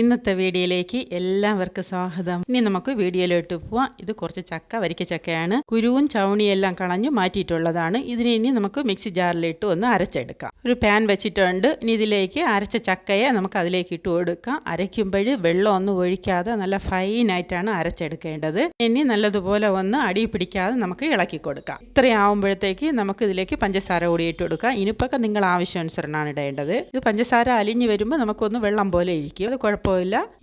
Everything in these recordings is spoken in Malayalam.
ഇന്നത്തെ വീഡിയോയിലേക്ക് എല്ലാവർക്കും സ്വാഗതം. ഇനി നമുക്ക് വീഡിയോയിലോട്ട് പോവാം. ഇത് കുറച്ച് ചക്ക, വരിക്കച്ചക്കയാണ്. കുരുവും ചവണിയെല്ലാം കളഞ്ഞ് മാറ്റിയിട്ടുള്ളതാണ്. ഇതിനെ ഇനി നമുക്ക് മിക്സി ജാറിലിട്ട് ഒന്ന് അരച്ചെടുക്കാം. ഒരു പാൻ വെച്ചിട്ടുണ്ട്. ഇനി ഇതിലേക്ക് അരച്ച ചക്കയെ നമുക്ക് അതിലേക്ക് ഇട്ട് കൊടുക്കാം. അരയ്ക്കുമ്പോൾ വെള്ളം ഒന്നും ഒഴിക്കാതെ നല്ല ഫൈനായിട്ടാണ് അരച്ചെടുക്കേണ്ടത്. ഇനി നല്ലതുപോലെ ഒന്ന് അടി പിടിക്കാതെ നമുക്ക് ഇളക്കി കൊടുക്കാം. ഇത്രയാവുമ്പോഴത്തേക്ക് നമുക്ക് ഇതിലേക്ക് പഞ്ചസാര കൂടി ഇട്ട് കൊടുക്കാം. ഇനിപ്പൊക്കെ നിങ്ങൾ ആവശ്യാനുസരണമാണ് ഇടേണ്ടത്. ഇത് പഞ്ചസാര അലിഞ്ഞ് വരുമ്പോൾ നമുക്കൊന്ന് വെള്ളം പോലെ ഇരിക്കും. അത് കുഴപ്പമില്ല.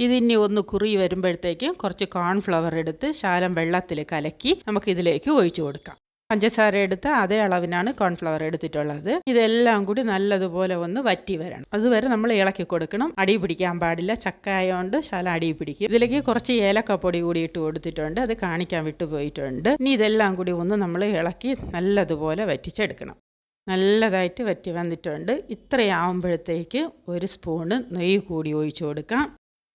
ഇതിനി ഒന്ന് കുറി വരുമ്പോഴത്തേക്കും കുറച്ച് കോൺഫ്ലവർ എടുത്ത് ശാലം വെള്ളത്തിൽ കലക്കി നമുക്ക് ഇതിലേക്ക് ഒഴിച്ചു കൊടുക്കാം. പഞ്ചസാര എടുത്ത് അതേ അളവിനാണ് കോൺഫ്ലവർ എടുത്തിട്ടുള്ളത്. ഇതെല്ലാം കൂടി നല്ലതുപോലെ ഒന്ന് വറ്റി വരണം. അതുവരെ നമ്മൾ ഇളക്കി കൊടുക്കണം. അടി പിടിക്കാൻ പാടില്ല. ചക്ക ആയതുകൊണ്ട് ശാലം അടി പിടിക്കും. ഇതിലേക്ക് കുറച്ച് ഏലക്കപ്പൊടി കൂടി ഇട്ട് കൊടുത്തിട്ടുണ്ട്. അത് കാണിക്കാൻ വിട്ടുപോയിട്ടുണ്ട്. ഇനി ഇതെല്ലാം കൂടി ഒന്ന് നമ്മൾ ഇളക്കി നല്ലതുപോലെ വറ്റിച്ചെടുക്കണം. നല്ലതായിട്ട് വറ്റി വന്നിട്ടുണ്ട്. ഇത്രയാവുമ്പോഴത്തേക്ക് ഒരു സ്പൂണ് നെയ്യ് കൂടി ഒഴിച്ചു കൊടുക്കാം.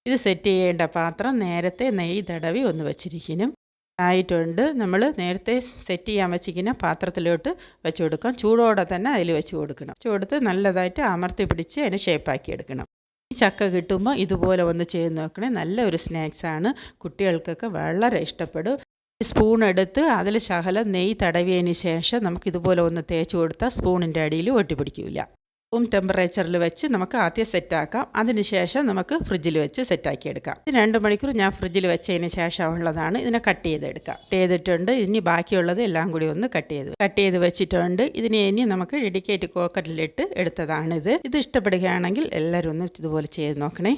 ഇത് സെറ്റ് ചെയ്യേണ്ട പാത്രം നേരത്തെ നെയ്യ് തടവി ഒന്ന് വച്ചിരിക്കണം ആയിട്ടുണ്ട്. നമ്മൾ നേരത്തെ സെറ്റ് ചെയ്യാൻ വച്ചിരിക്കുന്ന പാത്രത്തിലോട്ട് വെച്ച് കൊടുക്കാം. ചൂടോടെ തന്നെ അതിൽ വെച്ച് കൊടുക്കണം. കൊടുത്ത് നല്ലതായിട്ട് അമർത്തി പിടിച്ച് അതിനെ ഷേപ്പാക്കി എടുക്കണം. ഈ ചക്ക കിട്ടുമ്പോൾ ഇതുപോലെ ഒന്ന് ചെയ്ത് നോക്കണേ. നല്ലൊരു സ്നാക്സാണ്. കുട്ടികൾക്കൊക്കെ വളരെ ഇഷ്ടപ്പെടും. സ്പൂൺ എടുത്ത് അതിൽ ശകലം നെയ്യ് തടവിയതിന് ശേഷം നമുക്കിതുപോലെ ഒന്ന് തേച്ച് കൊടുത്താൽ സ്പൂണിൻ്റെ അടിയിൽ ഒട്ടിപ്പിടിക്കില്ല. റൂം ടെമ്പറേച്ചറിൽ വെച്ച് നമുക്ക് ആദ്യം സെറ്റാക്കാം. അതിനുശേഷം നമുക്ക് ഫ്രിഡ്ജിൽ വെച്ച് സെറ്റാക്കി എടുക്കാം. 2 മണിക്കൂർ ഞാൻ ഫ്രിഡ്ജിൽ വെച്ചതിന് ശേഷം ഉള്ളതാണ്. ഇതിനെ കട്ട് ചെയ്തെടുക്കാം. ചെയ്തിട്ടുണ്ട്. ഇനി ബാക്കിയുള്ളത് എല്ലാം കൂടി ഒന്ന് കട്ട് ചെയ്ത് വെച്ചിട്ടുണ്ട്. ഇതിനെ ഇനി നമുക്ക് ഡെഡിക്കേറ്റ് കോക്കറ്റിലിട്ട് എടുത്തതാണിത്. ഇത് ഇഷ്ടപ്പെടുകയാണെങ്കിൽ എല്ലാവരും ഒന്ന് ഇതുപോലെ ചെയ്ത് നോക്കണേ.